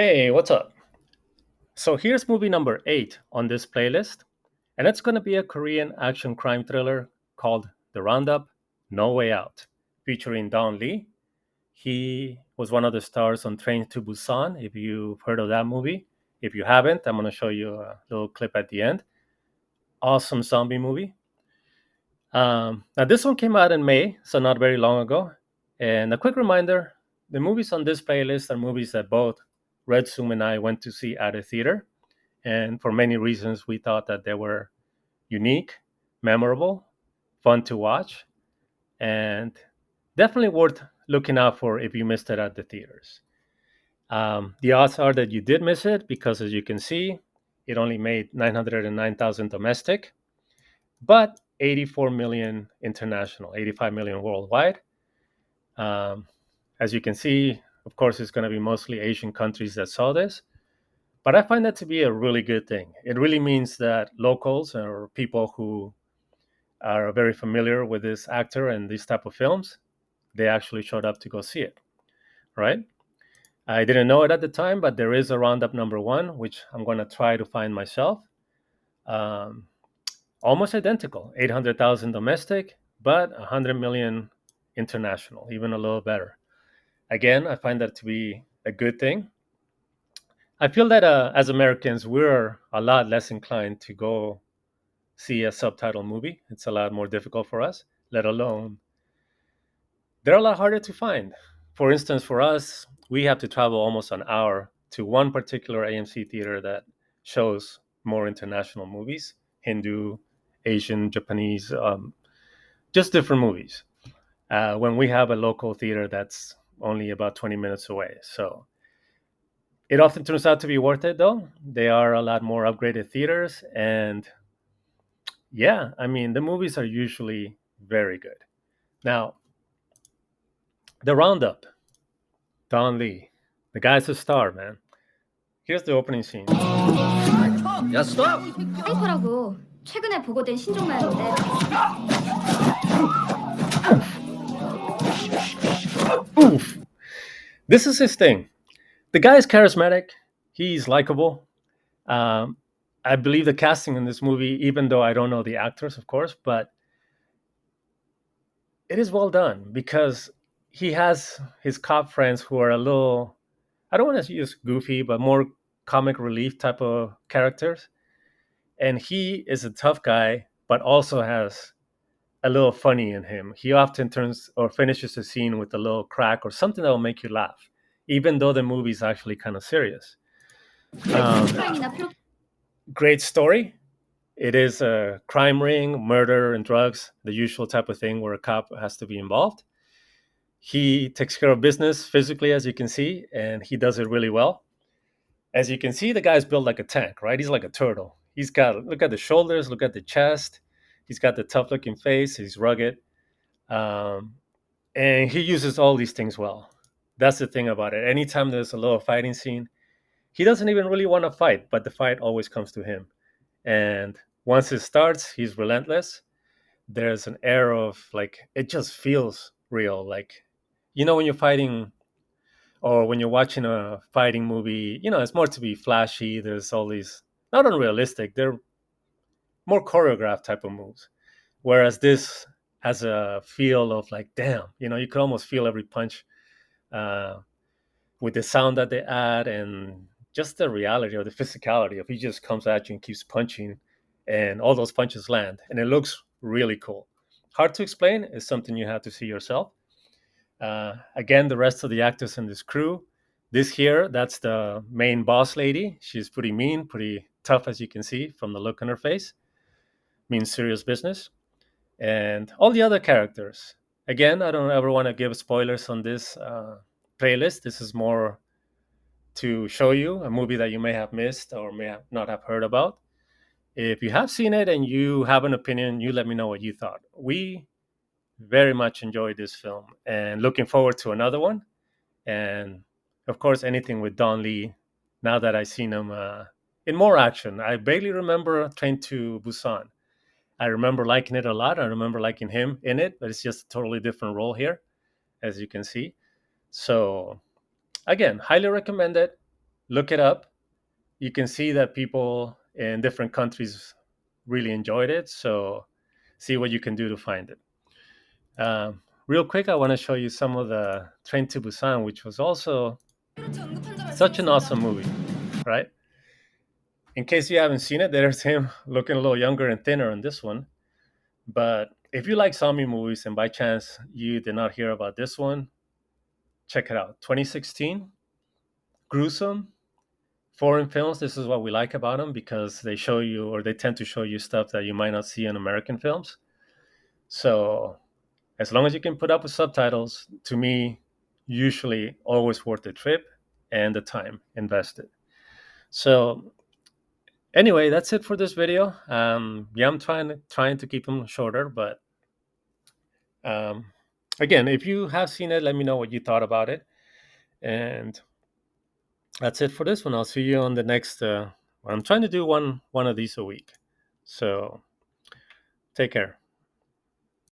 Hey, what's up? So here's movie number 8 on this playlist, and it's going to be a Korean action crime thriller called The Roundup No Way Out, featuring Don Lee. He was one of the stars on Train to Busan, if you've heard of that movie. If you haven't, I'm going to show you a little clip at the end. Awesome zombie movie. Now, this one came out in May, so not very long ago. And a quick reminder, the movies on this playlist are movies that both Red Zoom and I went to see at a theater. And for many reasons, we thought that they were unique, memorable, fun to watch, and definitely worth looking out for if you missed it at the theaters. The odds are that you did miss it because, as you can see, it only made 909,000 domestic, but 84 million international, 85 million worldwide. Um, as you can see, of course, it's going to be mostly Asian countries that saw this. But I find that to be a really good thing. It really means that locals or people who are very familiar with this actor and these type of films, they actually showed up to go see it, right? I didn't know it at the time, but there is a Roundup number one, which I'm going to try to find myself. Um, Almost identical, 800,000 domestic, but 100 million international, even a little better. Again, I find that to be a good thing. I feel that as Americans, we're a lot less inclined to go see a subtitle movie. It's a lot more difficult for us, let alone they're a lot harder to find. For instance, for us, we have to travel almost an hour to one particular AMC theater that shows more international movies, Hindu, Asian, Japanese, just different movies. When we have a local theater that's only about 20 minutes away. So it often turns out to be worth it, though. They are a lot more upgraded theaters. And yeah, I mean, the movies are usually very good. Now, the Roundup, Don Lee, the guy's a star, man. Here's the opening scene. 야, 스톱! 파이터라고 최근에 보고된 신종나였는데 Oof. This is his thing. The guy is charismatic. He's likable. Um, I believe the casting in this movie, even though I don't know the actors, of course, but it is well done because he has his cop friends who are a little, I don't want to use goofy, but more comic relief type of characters. And he is a tough guy, but also has a little funny in him. He often turns or finishes a scene with a little crack or something that will make you laugh, even though the movie is actually kind of serious. Um, 크라임이나 플롯 Great story. It is a crime ring, murder, and drugs, the usual type of thing where a cop has to be involved. He takes care of business physically, as you can see, and he does it really well. As you can see, the guy's built like a tank, right? He's like a turtle. He's got, look at the shoulders, look at the chest. He's got the tough looking face. He's rugged. Um, and he uses all these things well. That's the thing about it. Anytime there's a little fighting scene, he doesn't even really want to fight, but the fight always comes to him. And once it starts, he's relentless. There's an air of like, it just feels real. Like, when you're fighting or when you're watching a fighting movie, it's more to be flashy. There's all these, not unrealistic, they're more choreographed type of moves. Whereas this has a feel of like, damn, you could almost feel every punch uh, with the sound that they add and just the reality or the physicality of he just comes at you and keeps punching and all those punches land. And it looks really cool. Hard to explain. It's something you have to see yourself. Again, the rest of the actors in this crew. This here, that's the main boss lady. She's pretty mean, pretty tough, as you can see from the look on her face. Means serious business. And all the other characters. Again, I don't ever want to give spoilers on this playlist. This is more to show you a movie that you may have missed or may have not have heard about. If you have seen it and you have an opinion, you let me know what you thought. We very much enjoyed this film and looking forward to another one. And of course, anything with Don Lee. Now that I've seen him in more action, I barely remember Train to Busan. I remember liking it a lot. I remember liking him in it, but it's just a totally different role here, as you can see. So, again, highly recommend it. Look it up. You can see that people in different countries really enjoyed it. So see what you can do to find it. Real quick, I want to show you some of the Train to Busan, which was also such an awesome movie, right? In case you haven't seen it, there's him looking a little younger and thinner on this one. But if you like zombie movies and by chance you did not hear about this one, check it out. 2016, gruesome. Foreign films, this is what we like about them because they show you, or they tend to show you stuff that you might not see in American films. So as long as you can put up with subtitles, to me, usually always worth the trip and the time invested. So anyway, that's it for this video. Yeah, I'm trying to keep them shorter, but um, again, if you have seen it, let me know what you thought about it. And that's it for this one. I'll see you on the next. I'm trying to do one of these a week. So take care.